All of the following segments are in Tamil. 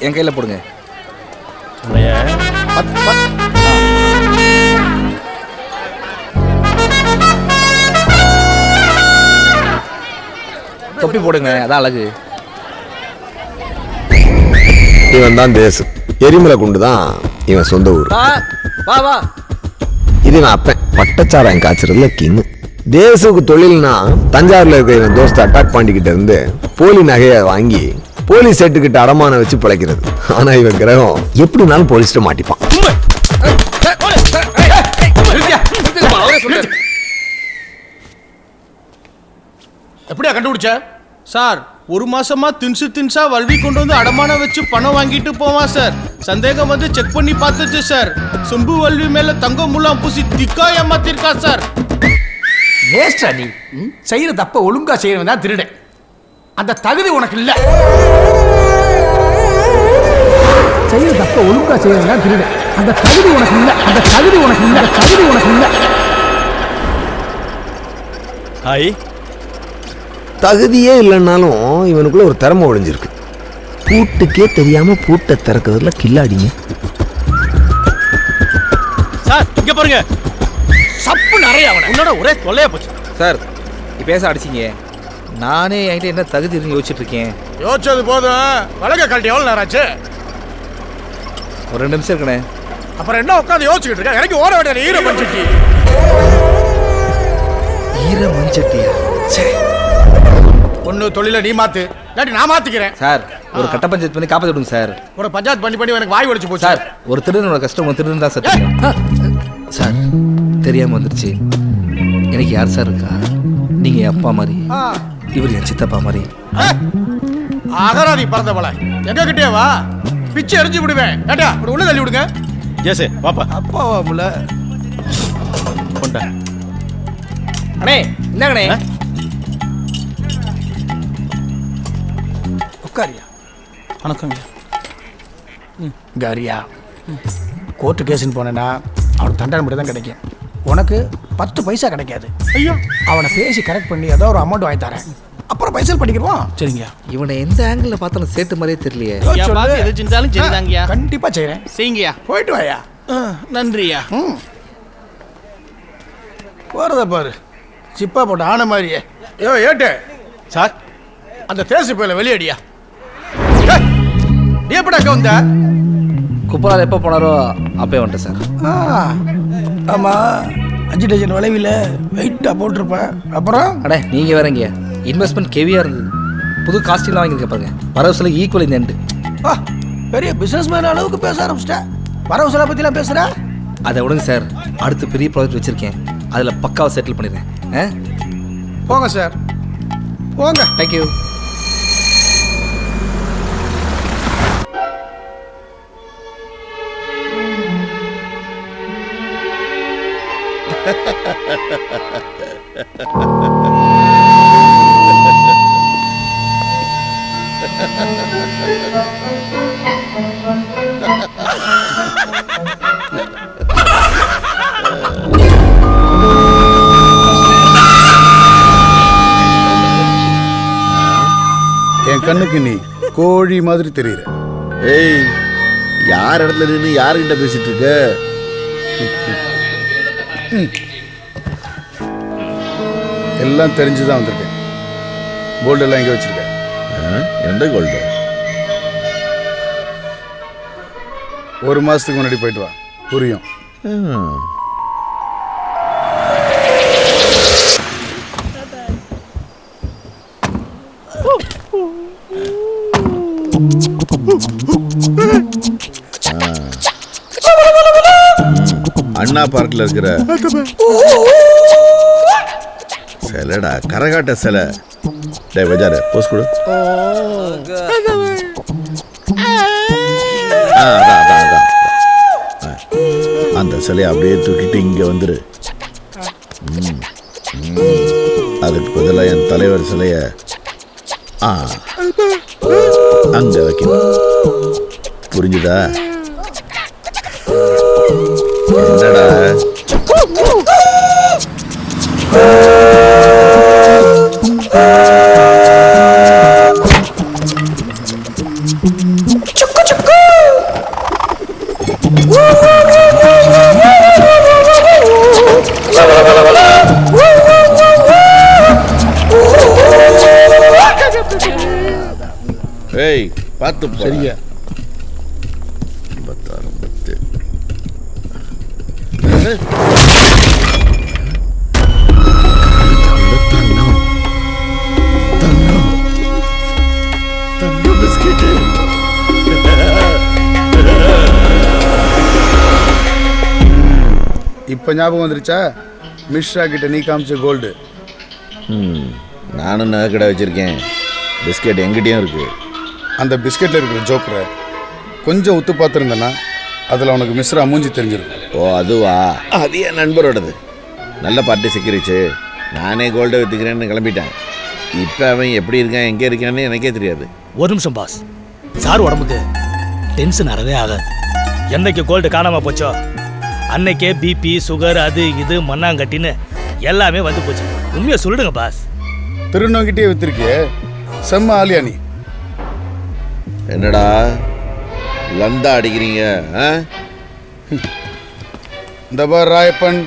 என் கையில் போடுங்க. தொப்பி போடுங்க, அதான் அழகு. இவன் தான் தேசு. எரிமலை குண்டு தான் இவன் சொந்த ஊர். வா வா. இது இவன் அப்பன் பட்டச்சாராயம் காய்ச்சறதுல கிங்கு. தேசுக்கு தொழில்னா தஞ்சாவூர்ல இருக்க இவன் தோஸ்த அட்டாக் பாண்டிக்கிட்ட இருந்து போலி நகையை வாங்கி போலீஸ் செட்டுக்கிட்ட அடமான வச்சு பிழைக்கிறது. ஆனா இவன் கிரகம் எப்படினாலும் போலீஸ்ட மாட்டிப்பான். எப்படியா கண்டுபிடிச்ச? சார், ஒரு மாசமா தின்சா வல்வி கொண்டு வந்து அடமான வச்சு பணம் வாங்கிட்டு போவான் சார். சந்தேகம் வந்து செக் பண்ணி பார்த்துச்சு சார். சொம்பு வல்வி மேல தங்கம் முலாம் பூசி திக்கா ஏமாத்திருக்கா சார். வேஸ்டா நீ. செய்யற தப்ப ஒழுங்கா செய்யறவன் தான் திருடன். அந்த தகுதி உனக்கு இல்ல. செய்யற தப்ப ஒழுங்கா செய்யறவன் தான் திருடன். அந்த தகுதி உனக்கு இல்ல. அந்த தகுதி உனக்கு இல்ல. தகுதி உனக்கு இல்ல. ஹாய். தகுதியே இல்லைன்னாலும் இவனுக்குள்ள ஒரு திறமை ஒழிஞ்சிருக்கு. பூட்டுக்கே தெரியாம பூட்டை திறக்கிறதுல கில்லாடிங்க. சார் இங்க பாருங்க. சப்பு நிறைய அவன. உன்னோட ஒரே தொல்லையா போச்சு சார். இப்போ பேச அடிச்சிங்க. நானே என்கிட்ட என்ன தகுதி இருக்குன்னு யோசிச்சுட்டு இருக்கேன். யோசிச்சது போதும். வழக்க கழட்டி எவ்வளவு நேரம் ஆச்சு? ஒரு 2 நிமிஷம் இருக்கணே. அப்புறம் என்ன உட்காந்து யோசிச்சுட்டு இருக்க? எனக்கு ஓட வேண்டிய ஈர மஞ்சட்டி. ஈர மஞ்சட்டியா? ஒன்னு தொழில நீ மாத்து, இல்லாட்டி நான் மாத்திக்கிறேன். சார், ஒரு கட்ட பஞ்சாயத்து பண்ணி காப்பாற்றி விடுங்க சார். ஒரு பஞ்சாயத்து பண்ணி எனக்கு வாய் ஒழிச்சு போச்சு சார். ஒரு திருடனோட கஷ்டம் ஒரு திருடன் தான் சார் தெரியும். சார், தெரியாம வந்துருச்சு. எனக்கு யார் சார் இருக்கா? நீங்க என் அப்பா மாதிரி, இவர் என் சித்தப்பா மாதிரி. அகராதி பறந்த போல எங்க கிட்டே வா, பிச்சை எரிஞ்சு விடுவேன். ஏட்டா இப்படி உள்ள தள்ளி விடுங்க. ஜெயசே வாப்பா. அப்பாவா முல கொண்டா. அண்ணே இந்தாங்கண்ணே. உட்காரியா. வணக்கம் காரியா. கோர்ட்டு கேஸுன்னு போனேன்னா அவனுக்கு தண்டனை மட்டும் தான் கிடைக்கும். உனக்கு 10 பைசா கிடைக்காது. ஐயோ, அவனை பேசி கரெக்ட் பண்ணி ஏதோ ஒரு அமௌண்ட் வாங்கி தரேன். அப்புறம் பைசல் பண்ணிக்கிறோம். சரிங்க. இவனை எந்த ஆங்கிள் பார்த்தாலும் சேட்டு மாதிரியே தெரியலையே. எது செஞ்சாலும் சரிதாங்கய்யா. கண்டிப்பா செய்றேன். செய்யுங்கய்யா. போயிட்டு வாயா. நன்றியா. போறத பாரு, சிப்பா போட்ட ஆன மாதிரியே. ஐயோ ஏட்டு சார், அந்த தேசி போயில வெளியடியா. நீ எப்படா அங்க வந்த? குப்பரால் எப்போ போனாரோ அப்பயே வந்துட்டேன் சார். ஆமா, 5 டஜன் விளைவில வெயிட்டா போட்டிருப்பேன். அப்புறம் அடே நீங்கள் வேறங்க. இன்வெஸ்ட்மெண்ட் ஹெவியாக இருந்தது. புது காஸ்டிங்லாம் வாங்கியிருக்க பாருங்க. வரவு செலவு ஈக்குவல் இந்த எண்டு. பெரிய பிசினஸ் மேன் அளவுக்கு பேச ஆரம்பிச்சிட்டேன். வரவு செலவு பத்திலாம் பேசுற? அதை விடுங்க சார். அடுத்து பெரிய ப்ராஜெக்ட் வச்சிருக்கேன். அதில் பக்காவை செட்டில் பண்ணிடுறேன். போங்க சார், போங்க. தேங்க்யூ. என் கண்ணுக்கு நீ கோழி மாதிரி தெரியுற. ஏய், யார் இடத்துல நின்று யாருக்கிட்ட பேசிட்டு இருக்க? எல்லாம் தெரிஞ்சுதான் வந்திருக்கேன். கோல்டு எல்லாம் எங்க வச்சிருக்க? எந்த கோல்டு? 1 மாசத்துக்கு முன்னாடி போயிட்டு வா, புரியும். அண்ணா பார்க்ல இருக்கிற சிலைடா, கரகாட்ட சிலை. டே பஜாரு போஸ் கொடு. அந்த சிலையை அப்படியே தூக்கிட்டு இங்க வந்துரு. அதுக்கு பதிலாக என் தலைவர் சிலைய அங்க வைக்கணும். புரிஞ்சுதா? என்னடா ஏய் பார்த்து போ. சரிங்க 56 பத்து. தங்கம் பிஸ்கெட்டு. இப்போ ஞாபகம் வந்துருச்சா? மிஸ்ரா கிட்ட நீ காமிச்ச கோல்டு. நானும் நகை கடை வச்சிருக்கேன். பிஸ்கெட் எங்கிட்டயும் இருக்கு. அந்த பிஸ்கெட்டில் இருக்கிற ஜோக்கரை கொஞ்சம் உத்து பார்த்துருந்தேன்னா அதில் உனக்கு மிஸ்ரா மூஞ்சி தெரிஞ்சிருக்கும். ஓ அதுவா? அது என் நண்பரோடது. நல்ல பார்ட்டி சிக்கிருச்சு. நானே கோல்டை விற்றுக்கிறேன்னு கிளம்பிட்டேன். இப்போ அவன் எப்படி இருக்கான் எங்கே இருக்கான்னு எனக்கே தெரியாது. ஒரு நிமிஷம் பாஸ். சார் உடம்புக்கு டென்ஷன் அறவே ஆகாது. என்னைக்கு கோல்டு காணாம போச்சோ அன்னைக்கே பிபி சுகர் அது இது மண்ணாங்கட்டின்னு எல்லாமே வந்து போச்சு. உண்மையை சொல்லிடுங்க பாஸ். திருநோங்கிட்டே விற்றுருக்கியே, செம்ம ஆலியா நீ. என்னடா லந்தா அடிக்கிறீங்க? இந்த பார் ராயப்பன்,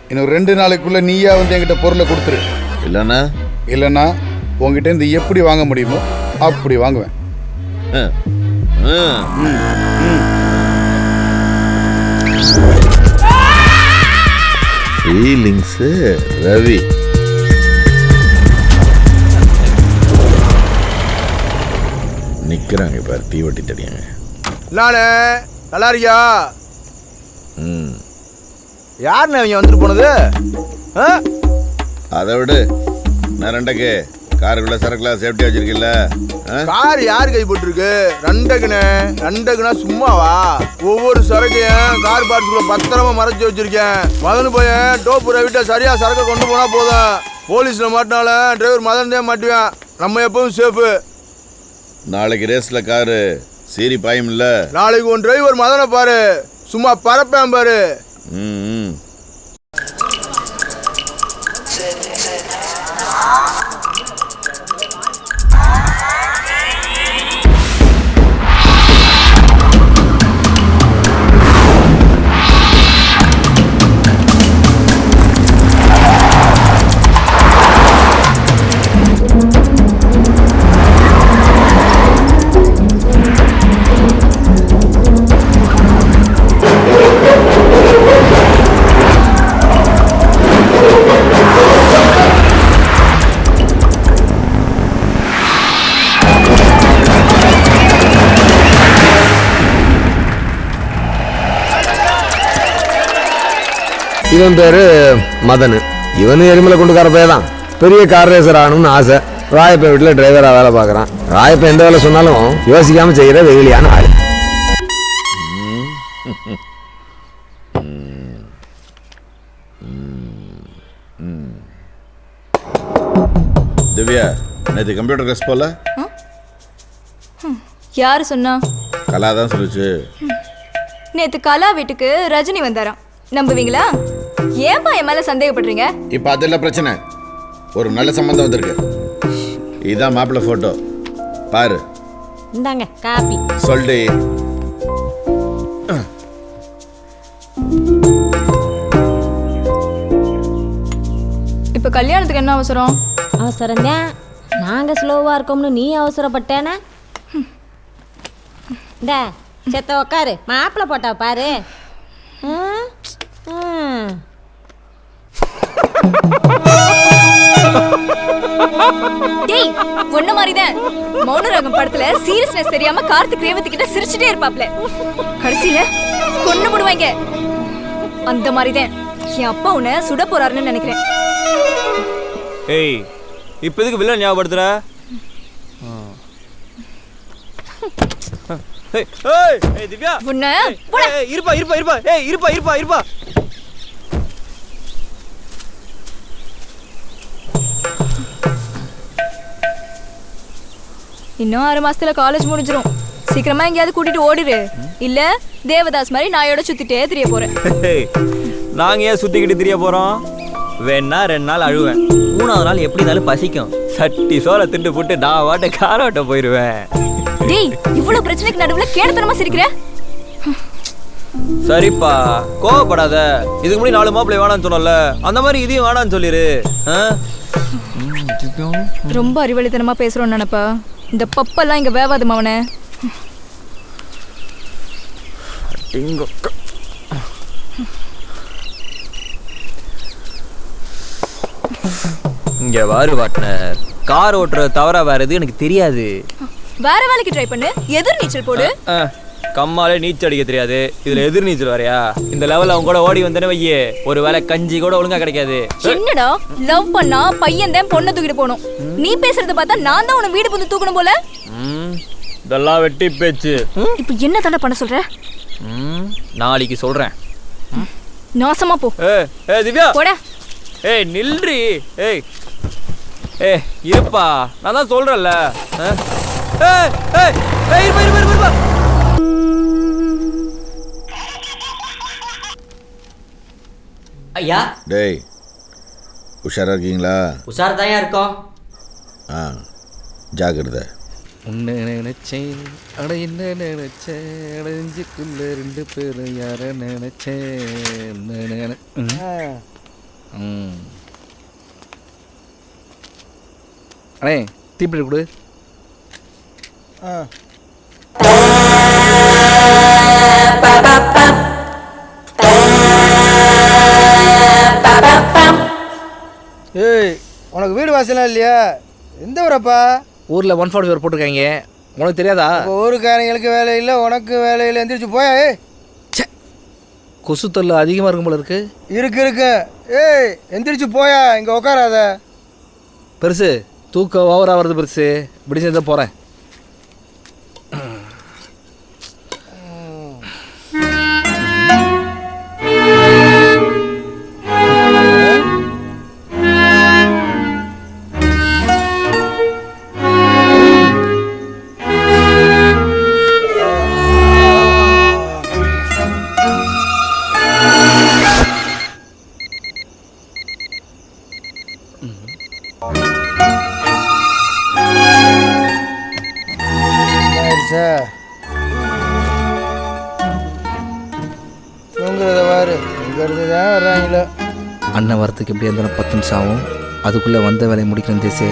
இன்னும் 2 நாளைக்குள்ள நீயா வந்து என்கிட்ட பொருளை கொடுத்துரு. இல்லைன்னா உங்ககிட்ட இருந்து எப்படி வாங்க முடியுமோ அப்படி வாங்குவேன். ஃபீலிங்ஸு ரவி. நிற்கிறாங்க பாரு, தீவட்டி தெரியாங்க. நானே நல்லா இருக்கியா? ம் யாருண்ணே அவங்க வந்துட்டு போனது? அதை விடு. நான் ரெண்டக்கு காருக்குள்ள சரக்குலாம் சேஃப்டி வச்சிருக்கீல்ல? கார் யார் கை போட்டுருக்கு? ரெண்டக்குனா சும்மாவா? ஒவ்வொரு சரக்கையும் கார் பார்ட்ஸ்குள்ள பத்திரமா மறைச்சு வச்சிருக்கேன். மதனு போய் டோப்பு ரவிட்ட சரியா சரக்கை கொண்டு போனா போதும். போலீஸ்ல மாட்டினால டிரைவர் மதன் தான் மாட்டுவேன். நம்ம எப்பவும் சேஃபு. நாளைக்கு ரேஸ்ல காரு சீரி பாயும் இல்ல? நாளைக்கு உன் டிரைவர் மதனை பாரு, சும்மா பறப்பேன் பாரு. ம் இவன் பேரு மதனு. இவனு எரிமலை கொண்டுக்கார பையதான். பெரிய கார் ரேசர் ஆகணும்னு ஆசை. ராயப்பன் வீட்டில் டிரைவரா வேலை பார்க்குறான். ராயப்பன் எந்த வேலை சொன்னாலும் யோசிக்காம செய்யற வெகுளியான ஆள். திவ்யா, நேற்று கம்ப்யூட்டர் கிளாஸ் போல? யாரு சொன்னா? கலா தான் சொல்லுச்சு. நேத்து கலா வீட்டுக்கு ரஜினி வந்தாராம். நம்புவீங்களா? ஏன்பா என் மேல சந்தேகப்படுறீங்க? இப்போ அதெல்லாம் பிரச்சனை. ஒரு நல்ல சம்பந்தம் வந்திருக்கு. இதுதான் மாப்பிள்ளை போட்டோ பாரு. இந்தாங்க காப்பி. சொல்லு. இப்ப கல்யாணத்துக்கு என்ன அவசரம்? அவசரம்தான். நாங்க ஸ்லோவா இருக்கோம்னு நீ அவசரப்பட்டேனா? இந்த செத்த உக்காரு, மாப்பிள்ளை போட்டா பாரு. டேய், ஒண்ணு மாதிரிதான் மௌனராகம் படத்துல சீரியஸ்னஸ் தெரியாம கார்த்திக் ரேவதி கிட்ட சிரிச்சுட்டே இருப்பாப்ல. கடைசியில கொன்னு போடுவாங்க. அந்த மாதிரிதான் என் அப்பா உன்னை சுட போறாருன்னு நினைக்கிறேன். ஏய், இப்ப எதுக்கு வில்லன் ஞாபகப்படுத்துற? ஏய் திவ்யா, உன்னை இருப்பா இருப்பா இருப்பா. ஏய் இருப்பா இருப்பா இருப்பா. இன்னும் 6 மாசத்துல காலேஜ் முடிஞ்சிரும். சீக்கிரமா எங்கேயாவது கூட்டிட்டு ஓடிடு. இல்ல தேவதாஸ் மாதிரி நாயோட சுத்திட்டே தெரிய போறேன். நாங்க ஏன் சுத்திக்கிட்டு தெரிய போறோம்? வேணா 2 நாள் அழுவேன். 3ஆவது நாள் எப்படி இருந்தாலும் பசிக்கும். சட்டி சோள திண்டு போட்டு நான் வாட்ட காரோட்ட போயிருவேன். டேய், இவ்வளவு பிரச்சனைக்கு நடுவுல கேடத்தனமா சிரிக்கிற? சரிப்பா, கோவப்படாத. இதுக்கு முன்னாடி 4 மாப்பிள்ளை வேணான்னு சொன்னல, அந்த மாதிரி இதையும் வேணான்னு சொல்லிரு. ரொம்ப அறிவழித்தனமா பேசுறோம்னு நினைப்பா? இந்த பப்பெல்லாம் இங்க வேவாது மவனே. இங்க வாரு பார்ட்னர், கார் ஓட்டுறது தவிர வேற எது எனக்கு தெரியாது. வேற வேலைக்கு ட்ரை பண்ணு, எதிர் நீச்சல் போடு. கம்மாலே நீச்சல் அடிக்க தெரியாது, இதுல எதிர் நீச்சல் வரையா? இந்த லெவல்ல அவங்க கூட ஓடி வந்தேன்னு வையே, ஒரு வேளை கஞ்சி கூட ஒழுங்கா கிடைக்காது. என்னடா லவ் பண்ணா பையன் தான் பொண்ணை தூக்கிட்டு போகணும். நீ பேசுறத பார்த்தா நான் தான் உன்னை வீடு புந்து தூக்கணும் போல. இதெல்லாம் வெட்டி பேச்சு. இப்போ என்ன தண்டை பண்ண சொல்ற? நாளைக்கு சொல்றேன். நாசமா போ. ஏய் திவ்யா போடா. ஏய் நில்றி. ஏய் ஏய் இருப்பா, நான் தான் சொல்றேன்ல. ஏய் ஏய் ஏய் இருப்பா. ஐயா டேய் உஷாரா இருக்கீங்களா? உஷார் தான் இருக்கோம். ஆ ஜாக்கிரதை. உன்னை நினைச்சேன், அட என்ன நினைச்சேன், அடைஞ்சுக்குள்ள 2 பேரும் யார நினைச்சேன். அண்ணே தீப்பிடி கொடு. ஏய் உனக்கு வீடு வாசலாம் இல்லையா? எந்த ஊரப்பா? ஊரில் 144 போட்டிருக்காங்க, உனக்கு தெரியாதா? ஊருக்காரங்களுக்கு வேலை இல்லை, உனக்கு வேலை இல்லை. எந்திரிச்சு போயா. கொசு தொல்லை அதிகமாக இருக்கும் போல இருக்கு. இருக்கு. ஏய் எந்திரிச்சு போயா, இங்கே உட்காராத. பெருசு தூக்கம் ஓவராக வருது பெருசு, இப்படி சேர்ந்து போகிறேன். அண்ணன் வரத்துக்கு எப்படி இருந்தாலும் 10 நிமிஷம் ஆகும். அதுக்குள்ளே வந்த வேலையை முடிக்கணும் தேசே.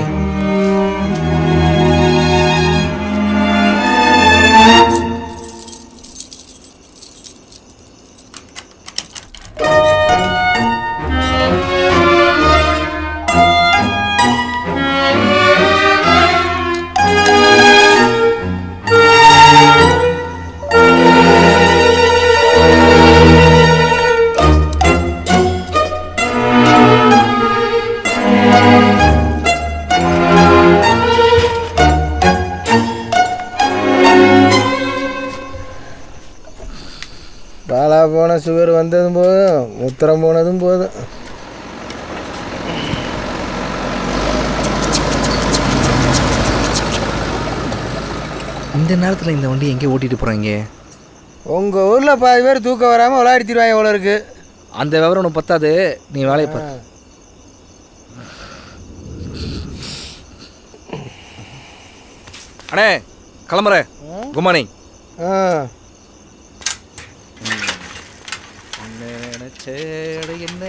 பாலா போன சுகர் வந்ததும் போதும், முத்திரம் போனதும் போதும். இந்த நேரத்தில் இந்த வண்டி எங்கே ஓட்டிகிட்டு போகிறாங்க? உங்கள் ஊரில் பாதி பேர் தூக்கம் வராமல் விளையாடித்திருவாங்க எவ்வளோ இருக்கு. அந்த விவரம் ஒன்று பத்தாது, நீ வேலையை பாரு. அண்ணே கிளம்புறேன். Good morning. என்ன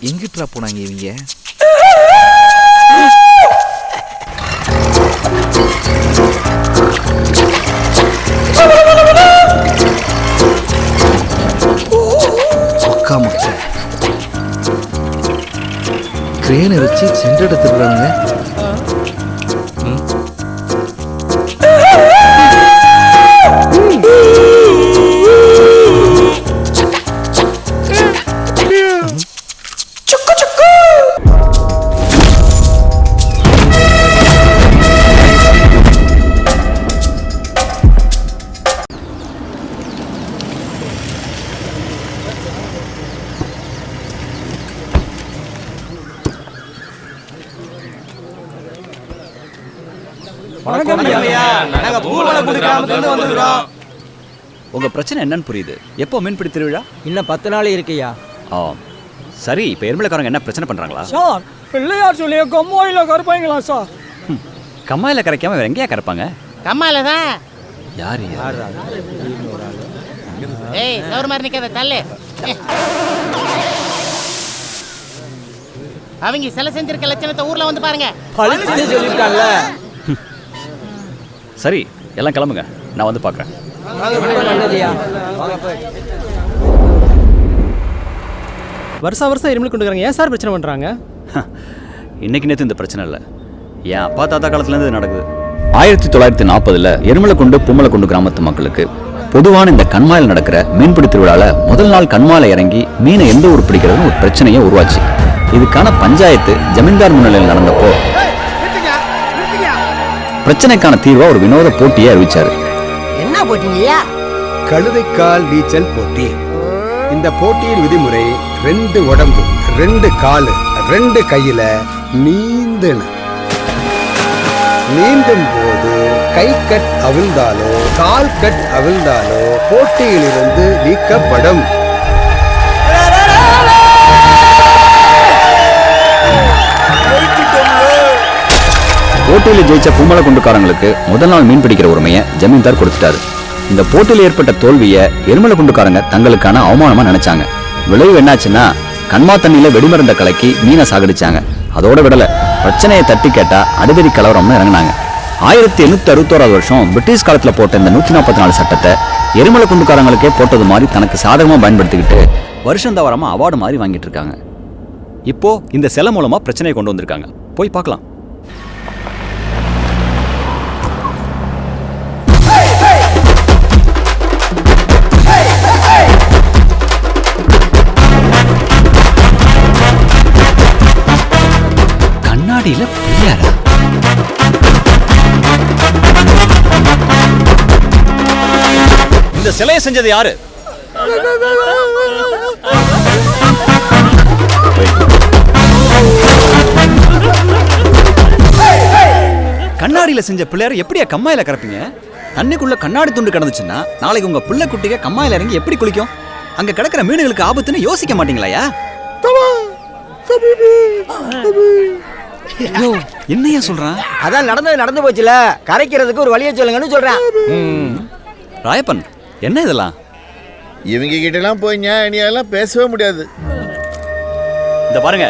எங்கிட்டா போனாங்க இவங்க? கிரேனை வச்சு சென்று எடுத்துடுறாங்க. உங்க பிரச்சனை என்னன்னு புரியுது. எப்போ மீன்பிடி திருவிழா? இன்னும் 10 நாள் இருக்கையா. சரி, இப்போ எருமலைக்காரங்க என்ன பிரச்சனை பண்றாங்களா? சார் பிள்ளையார் சொல்லிய கம்மாயில கருப்பாங்களா சார்? கம்மாயில் கரைக்காம வேற எங்கேயா கரைப்பாங்க? கம்மால தான். யார் யார்? ஏய் சவுர் மாதிரி நிக்காத தள்ளு. அவங்க சிலை செஞ்சிருக்க லட்சணத்தை ஊர்ல வந்து பாருங்க. சொல்லிட்டாங்கல்ல. சரி, எல்லாம் கிளம்புங்க, நான் வந்து பார்க்குறேன். வருஷம் வருஷம் இருமல் கொண்டு வராங்க. ஏன் சார் பிரச்சனை பண்றாங்க? இன்னைக்கு நேற்று இந்த பிரச்சனை இல்லை, என் அப்பா தாத்தா காலத்துலேருந்து இது நடக்குது. 1940 எருமலைக்குண்டு பூமலைக்குண்டு கிராமத்து மக்களுக்கு பொதுவான இந்த கண்மாயில் நடக்கிற மீன்பிடி திருவிழாவில் முதல் நாள் கண்மாயில் இறங்கி மீனை எந்த ஊர் பிடிக்கிறதுன்னு ஒரு பிரச்சனையை உருவாச்சு. இதுக்கான பஞ்சாயத்து ஜமீன்தார் முன்னிலையில் நடந்தப்போ பிரச்சனைக்கான தீர்வா ஒரு வினோத போட்டியை அறிவிச்சாரு. என்ன போட்டீங்கய்யா? கழுதைக்கால் நீச்சல் போட்டி. இந்த போட்டியின் விதிமுறை 2 உடம்பு 2 காலு 2 கையில நீந்தணும். நீந்தும் போது கை கட் அவிழ்ந்தாலோ கால் கட் அவிழ்ந்தாலோ போட்டியிலிருந்து நீக்கப்படும். போட்டியில் ஜெயிச்ச பூமலைக்குண்டுக்காரங்களுக்கு முதல் நாள் மீன் பிடிக்கிற உரிமையை ஜமீன்தார் கொடுத்துட்டாரு. இந்த போட்டியில் ஏற்பட்ட தோல்வியை எருமலைக்குண்டுக்காரங்க தங்களுக்கான அவமானமா நினைச்சாங்க. விளைவு என்னாச்சுன்னா கண்மா தண்ணியில வெடிமருந்த கலக்கி மீனை சாகடிச்சாங்க. அதோட விடல, பிரச்சனையை தட்டி கேட்டா அடிதடி கலவரம்னு இறங்கினாங்க. 1861 வருஷம் பிரிட்டிஷ் காலத்துல போட்ட இந்த 144 சட்டத்தை எருமலைக்குண்டுக்காரங்களுக்கே போட்டது மாதிரி தனக்கு சாதகமா பயன்படுத்திக்கிட்டு வருஷம் தவறாம அவார்டு மாதிரி வாங்கிட்டு இருக்காங்க. இப்போ இந்த சிலை மூலமா பிரச்சனையை கொண்டு வந்திருக்காங்க. போய் பார்க்கலாம். கண்ணாடியில பிள்ளையாரா? இந்த சிலையை செஞ்சது யாரு? கண்ணாடியில செஞ்ச பிள்ளையார எப்படியா கம்மாயில கறப்பீங்க? தண்ணிக்குள்ள கண்ணாடி துண்டு கிடந்துச்சுன்னா நாளைக்கு உங்க பிள்ளை குட்டிக கம்மாயில இறங்கி எப்படி குளிக்கும்? அங்க கிடக்கிற மீன்களுக்கு ஆபத்துன்னு யோசிக்க மாட்டீங்களாயா? என்னையா சொல்றான்? அதான் நடந்து போச்சுல, கரைக்கிறதுக்கு ஒரு வழியை சொல்லுங்கன்னு சொல்றான். ராயப்பன், என்ன இதெல்லாம்? இவங்க கிட்டலாம் போய் ஞானியெல்லாம் பேசவே முடியாது. இந்த பாருங்க,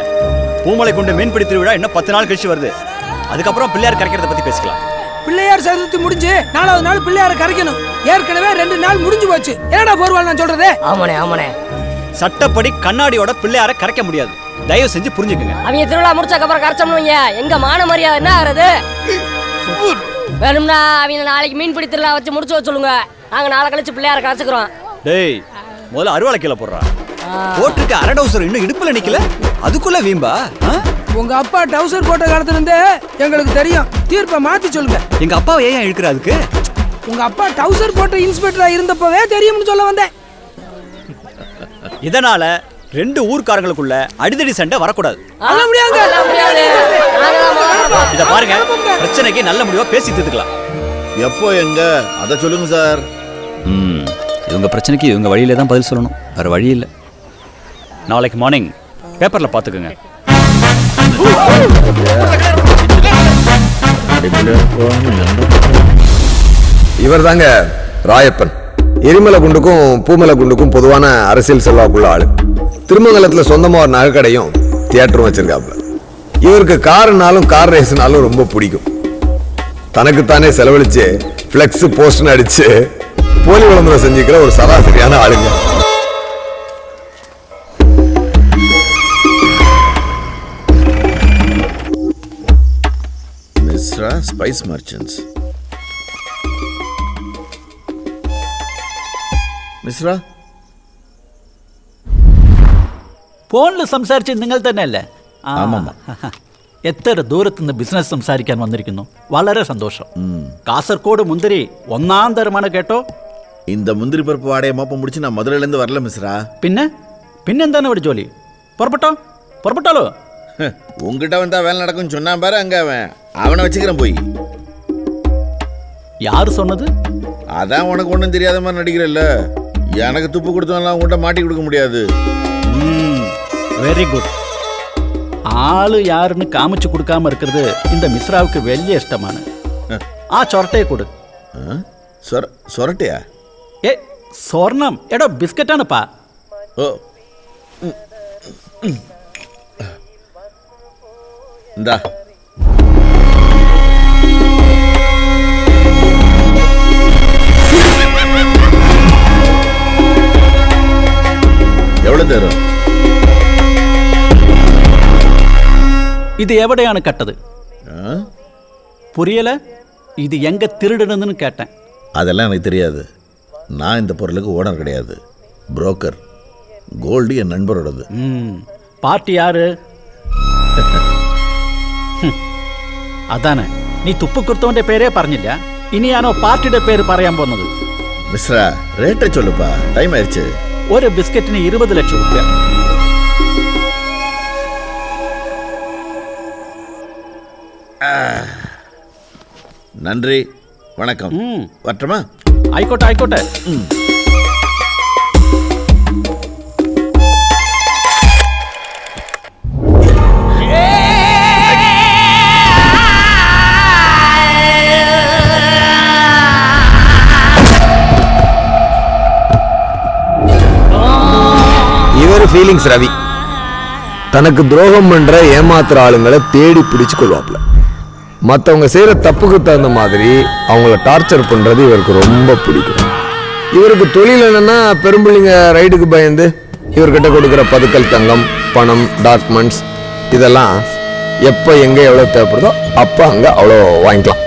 பூமலைக்குண்டு மீன்பிடி திருவிழா இன்னும் 10 நாள் கழிச்சு வருது. அதுக்கப்புறம் பிள்ளையார் கரைக்கிறத பத்தி பேசிக்கலாம். பிள்ளையார் சதுர்த்தி முடிஞ்சு 4வது நாள் பிள்ளையார கரைக்கணும். ஏற்கனவே 2 நாள் முடிஞ்சு போச்சு. என்னடா போர்வால் நான் சொல்றது? ஆமாண்ணே. சட்டப்படி கண்ணாடியோட பிள்ளையார கரைக்க முடியாது. தயவு செஞ்சு புரிஞ்சுக்குங்க. அவங்க திருவிழா முடிச்சக்கப்புறம் கரைச்சோம்னு எங்க மான மரியாதை என்ன ஆகுறது? வேணும்னா அவங்க நாளைக்கு மீன் பிடி திருவிழா வச்சு முடிச்சு வச்சு சொல்லுங்க. நாங்க நாளை கழிச்சு பிள்ளையார கரைச்சுக்கிறோம். டேய், முதல்ல அருவாளை கீழே போடுறா. போட்டிருக்க அரை டவுசர் இன்னும் இடுப்புல நிக்கல, அதுக்குள்ள வீம்பா? உங்க அப்பா டவுசர் போட்ட காலத்துல இருந்தே எங்களுக்கு தெரியும். தீர்ப்பை மாத்தி சொல்லுங்க. எங்க அப்பாவை ஏன் இழுக்கிற? அதுக்கு உங்க அப்பா டவுசர் போட்ட இன்ஸ்பெக்டரா இருந்தப்பவே தெரியும்னு சொல்ல வந்தேன். இதனால 2 ஊர்க்காரங்களுக்குள்ள அடிதடி சண்டை வரக்கூடாது. இத பாருங்க, பிரச்சனைக்கு நல்ல முடிவா பேசி தீர்த்துக்கலாம். எப்போ எங்க அதை சொல்லுங்க சார். இவங்க பிரச்சனைக்கு இவங்க வழியில தான் பதில் சொல்லணும், வேற வழி இல்லை. நாளைக்கு மார்னிங் பேப்பர்ல பாத்துக்கோங்க. இவர் தாங்க ராயப்பன். எரிமலைக்குண்டுக்கும் பூமலைக்குண்டுக்கும் பொதுவான அரசியல் செல்வாக்குள்ள ஆளு. திருமங்கலத்துல சொந்தமா ஒரு நகைக்கடையும் தியேட்டரும் வச்சிருக்காப்புல. இவருக்கு காருனாலும் கார் ரேஸ்னாலும் ரொம்ப பிடிக்கும். தனக்குத்தானே செலவழிச்சு பிளெக்ஸ் போஸ்ட்னு அடிச்சு போலி விளம்பரம் செஞ்சுக்கிற ஒரு சராசரியான ஆளுங்க. Mishra spice merchants. മിശ്ര ഫോണിൽ സംസാരിച്ചത് നിങ്ങൾ തന്നെയല്ലേ? ആമാ. എത്ര ദൂരത്തുനിന്ന് ബിസിനസ് സംസാരിക്കാൻ വന്നിരിക്കുന്നു. വളരെ സന്തോഷം. കാസർഗോഡ് മുന്തിരി 1ാം തരമാണ് കേട്ടോ. இந்த முந்திரி பருப்பு வாடையை மோப்பம் முடிச்சு நான் மதுரையிலேருந்து வரல மிஸ்ரா. പിന്നെന്താണ് ഇവിടെ ജോലി? പുറപ്പെട്ടാലോ? உங்ககிட்ட வந்தா வேலை நடக்கும்னு சொன்னான் பாரு, அங்க அவனை வச்சுக்கிறேன் போய். யாரு சொன்னது? அதான் உனக்கு ஒன்றும் தெரியாத மாதிரி நடிக்கிறல்ல. எனக்கு துப்பு கொடுத்தவங்களாம் உங்கள்கிட்ட மாட்டி கொடுக்க முடியாது. Very good. ஆளு யாருன்னு காமிச்சு கொடுக்காம இருக்கிறது இந்த மிஸ்ராவுக்கு வெளிய இஷ்டமான. ആ ചൊരട്ടയെ കൊടു. சொரட்டையா? ഏ സ്വർണം എടോ ബിസ്ക്കറ്റാണിപ്പാ. ஓ இந்தா. எவ்வளவு தரும்? ഇത് എവിടെയാണ് കട്ടത്? புரியல? இது எங்க திருடுனதுன்னு கேட்டேன். அதெல்லாம் எனக்கு தெரியாது. நான் இந்த பொருளுக்கு ஓனர் கிடையாது, புரோக்கர். கோல்டு என் நண்பரோடது. പാർട്ടി ആര്? അതാണ് നീ തുപ്പക്കുർത്തവന്റെ പേരേ പറഞ്ഞില്ല. ഇനിയാണോ പാർട്ടിയുടെ പേര് പറയാൻ പോകുന്നത്? மிஸ்ரா ரேட்டை சொல்லுப்பா, டைம் ஆயிடுச்சு. ഒരു ബിസ്ക്കറ്റിന് 20 ലക്ഷം രൂപ. நன்றி, வணக்கம். வரட்டுமா? ആയിക്കോട്ടെ ആയിക്കോട്ടെ. இவர் ஃபீலிங்ஸ் ரவி தனக்கு துரோகம் பண்ற ஏமாத்துற ஆளுங்களை தேடி பிடிச்சு கொள்வாப்ல. மற்றவங்க செய்யற தப்புக்கு தகுந்த மாதிரி அவங்கள டார்ச்சர் பண்றது இவருக்கு ரொம்ப பிடிக்கும். இவருக்கு தொழில் என்னன்னா, பெரும்பிள்ளைங்க ரைடுக்கு பயந்து இவர்கிட்ட கொடுக்குற பதுக்கல் தங்கம், பணம், டாக்குமெண்ட்ஸ் இதெல்லாம் எப்போ எங்கே எவ்வளோ தேவைப்படுதோ அப்போ அங்கே அவ்வளோ வாங்கிக்கலாம்.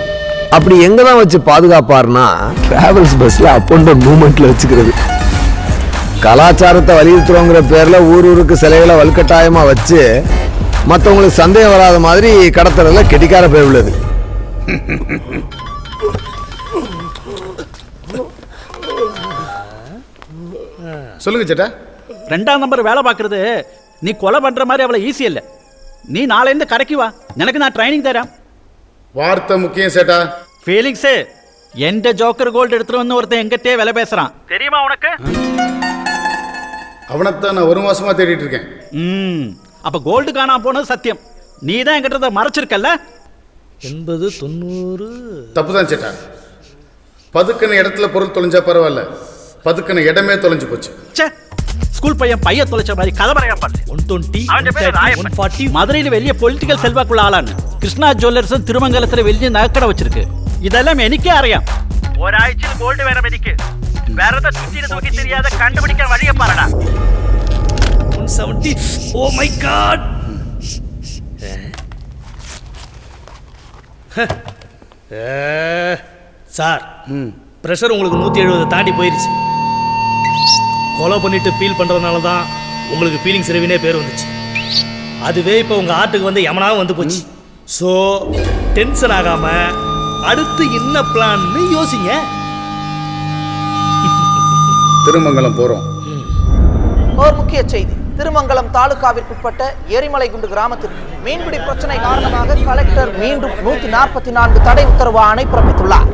அப்படி எங்கே தான் வச்சு பாதுகாப்பாருன்னா, டிராவல்ஸ் பஸ்ஸில் அப் அண்ட் டவுன் மூமெண்ட்டில் வச்சுக்கிறது. கலாச்சாரத்தை வலியுறுத்துறோங்கிற பேரில் ஊருக்கு சிலைகளை வலுக்கட்டாயமாக வச்சு மற்றவங்களுக்கு சந்தேகம் வராத மாதிரி கடத்தல கெட்டிக்கார பேர் உள்ளது. சொல்லுங்க சேட்டா. 2ஆம் நம்பர் வேலை பார்க்கறது நீ கொலை பண்ற மாதிரி அவ்வளவு ஈஸி இல்ல. நீ நாளையிருந்து கடைக்கு வா, எனக்கு நான் ட்ரைனிங் தரேன். வார்த்தை முக்கியம் சேட்டா. ஃபீலிங்ஸே, எந்த ஜோக்கர் கோல்டு எடுத்துட்டு வந்து ஒருத்தன் எங்கிட்டே வேலை பேசுறான் தெரியுமா உனக்கு? அவனைத்தான் நான் 1 மாசமா தேடிட்டு இருக்கேன். அப்ப கோல்டு காணாம போனது சத்தியம். நீ தான் என்கிட்ட மறைச்சிருக்கல்ல? 80 90 தப்புதான் சேட்டா. பதுக்கின இடத்துல பொருள் தொலைஞ்சா பரவாயில்ல, பதுக்கின இடமே தொலைஞ்சு போச்சு. ஸ்கூல் பையன் தொலைச்ச மாதிரி கதை പറയാൻ പാടില്ല. 120 140 மதுரையில் വലിയ பொலிட்டிக்கல் செல்வாக்குள்ள ஆளாണ്. கிருஷ்ணா ஜுவல்லர்ஸ் திருமங்கலத்தில் വലിയ നഗക്കട വെച്ചിருக்கு. ഇതെല്ലാം എനിക്കേ അറിയാം. ഒരാഴ്ചയിൽ ഗോൾഡ് വേണം എനിക്ക്. വെറുതെ ചുറ്റിന് നോക്കി தெரியாத കണ്ടുപിടിക്കാൻ വഴിയെ പറടാ. 170. Oh my God. Sir, pressure உங்களுக்கு 170 தாண்டி போயிருச்சு. கொலை பண்ணிட்டு ஃபீல் பண்றதுனால தான் உங்களுக்கு ஃபீலிங்ஸ் ரவினே பேர் வந்துச்சு. அதுவே இப்போ உங்க ஆட்டுக்கு வந்து யமனாவும் வந்து போச்சு. ஸோ டென்ஷன் ஆகாம அடுத்து என்ன பிளான்னு யோசிங்க. திருமங்கலம் போறோம். ஒரு முக்கிய செய்தி. திருமங்கலம் தாலுகாவிற்குட்பட்ட எரிமலைகுண்டு கிராமத்தில் மீன்பிடி பிரச்சனை காரணமாக கலெக்டர் மீண்டும் 144 தடை உத்தரவு ஆணை பிறப்பித்துள்ளார்.